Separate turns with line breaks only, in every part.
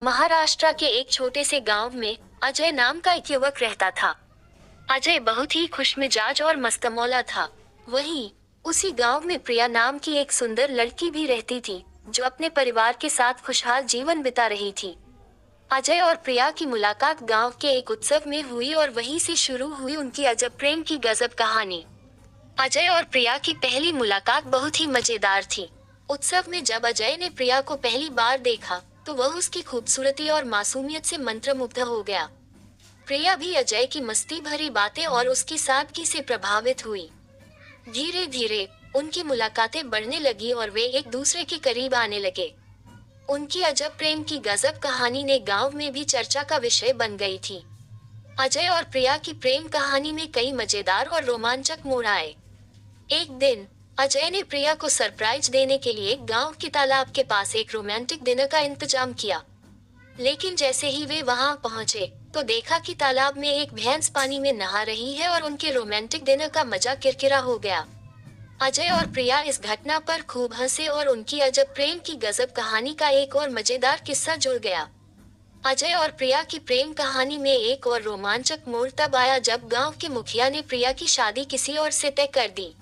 महाराष्ट्र के एक छोटे से गांव में अजय नाम का एक युवक रहता था। अजय बहुत ही खुशमिजाज और मस्तमौला था। वहीं उसी गांव में प्रिया नाम की एक सुंदर लड़की भी रहती थी, जो अपने परिवार के साथ खुशहाल जीवन बिता रही थी। अजय और प्रिया की मुलाकात गांव के एक उत्सव में हुई और वहीं से शुरू हुई उनकी अजब प्रेम की गजब कहानी। अजय और प्रिया की पहली मुलाकात बहुत ही मजेदार थी। उत्सव में जब अजय ने प्रिया को पहली बार देखा, तो वह उसकी खूबसूरती और मासूमियत से मंत्रमुग्ध हो गया। प्रिया भी अजय की मस्ती भरी बातें और उसकी सादगी से प्रभावित हुई। धीरे धीरे उनकी मुलाकातें बढ़ने लगी और वे एक दूसरे के करीब आने लगे। उनकी अजब प्रेम की गजब कहानी ने गांव में भी चर्चा का विषय बन गई थी। अजय और प्रिया की प्रेम कहानी में कई मजेदार और रोमांचक मोड़ आए। एक दिन अजय ने प्रिया को सरप्राइज देने के लिए गांव के तालाब के पास एक रोमांटिक डिनर का इंतजाम किया। लेकिन जैसे ही वे वहां पहुंचे, तो देखा कि तालाब में एक भैंस पानी में नहा रही है और उनके रोमांटिक डिनर का मजा किरकिरा हो गया। अजय और प्रिया इस घटना पर खूब हंसे और उनकी अजब प्रेम की गजब कहानी का एक और मजेदार किस्सा जुड़ गया। अजय और प्रिया की प्रेम कहानी में एक और रोमांचक मोड़ तब आया जब गांव के मुखिया ने प्रिया की शादी किसी और से तय कर दी।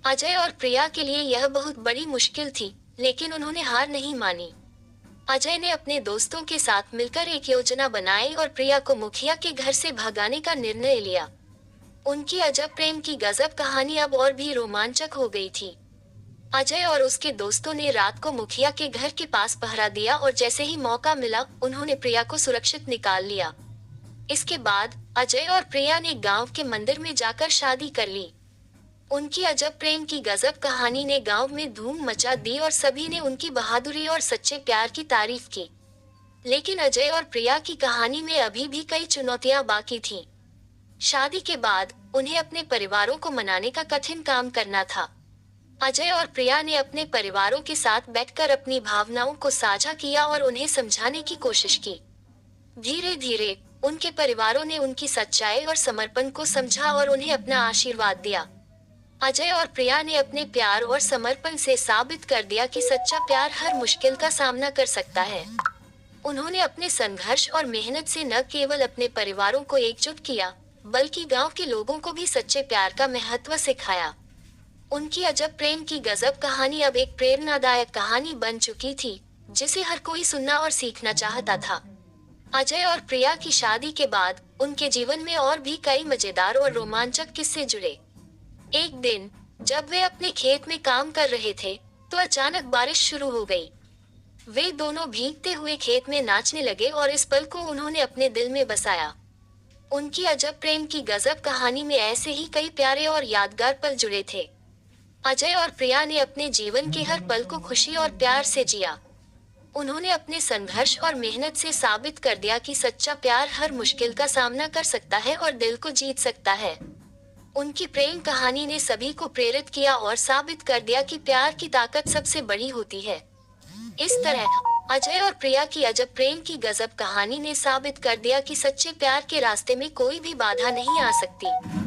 अजय और प्रिया के लिए यह बहुत बड़ी मुश्किल थी, लेकिन उन्होंने हार नहीं मानी। अजय ने अपने दोस्तों के साथ मिलकर एक योजना बनाई और प्रिया को मुखिया के घर से भगाने का निर्णय लिया। उनकी अजब प्रेम की गजब कहानी अब और भी रोमांचक हो गई थी। अजय और उसके दोस्तों ने रात को मुखिया के घर के पास पहरा दिया और जैसे ही मौका मिला, उन्होंने प्रिया को सुरक्षित निकाल लिया। इसके बाद अजय और प्रिया ने गांव के मंदिर में जाकर शादी कर ली। उनकी अजब प्रेम की गजब कहानी ने गांव में धूम मचा दी और सभी ने उनकी बहादुरी और सच्चे प्यार की तारीफ की। लेकिन अजय और प्रिया की कहानी में अभी भी कई चुनौतियां बाकी थीं। शादी के बाद उन्हें अपने परिवारों को मनाने का कठिन काम करना था। अजय और प्रिया ने अपने परिवारों के साथ बैठकर अपनी भावनाओं को साझा किया और उन्हें समझाने की कोशिश की। धीरे धीरे उनके परिवारों ने उनकी सच्चाई और समर्पण को समझा और उन्हें अपना आशीर्वाद दिया। अजय और प्रिया ने अपने प्यार और समर्पण से साबित कर दिया कि सच्चा प्यार हर मुश्किल का सामना कर सकता है। उन्होंने अपने संघर्ष और मेहनत से न केवल अपने परिवारों को एकजुट किया, बल्कि गांव के लोगों को भी सच्चे प्यार का महत्व सिखाया। उनकी अजब प्रेम की गजब कहानी अब एक प्रेरणादायक कहानी बन चुकी थी, जिसे हर कोई सुनना और सीखना चाहता था। अजय और प्रिया की शादी के बाद उनके जीवन में और भी कई मजेदार और रोमांचक किस्से जुड़े। एक दिन जब वे अपने खेत में काम कर रहे थे, तो अचानक बारिश शुरू हो गई। वे दोनों भीगते हुए खेत में नाचने लगे और इस पल को उन्होंने अपने दिल में बसाया। उनकी अजब प्रेम की गजब कहानी में ऐसे ही कई प्यारे और यादगार पल जुड़े थे। अजय और प्रिया ने अपने जीवन के हर पल को खुशी और प्यार से जिया। उन्होंने अपने संघर्ष और मेहनत से साबित कर दिया कि सच्चा प्यार हर मुश्किल का सामना कर सकता है और दिल को जीत सकता है। उनकी प्रेम कहानी ने सभी को प्रेरित किया और साबित कर दिया कि प्यार की ताकत सबसे बड़ी होती है। इस तरह अजय और प्रिया की अजब प्रेम की गजब कहानी ने साबित कर दिया कि सच्चे प्यार के रास्ते में कोई भी बाधा नहीं आ सकती।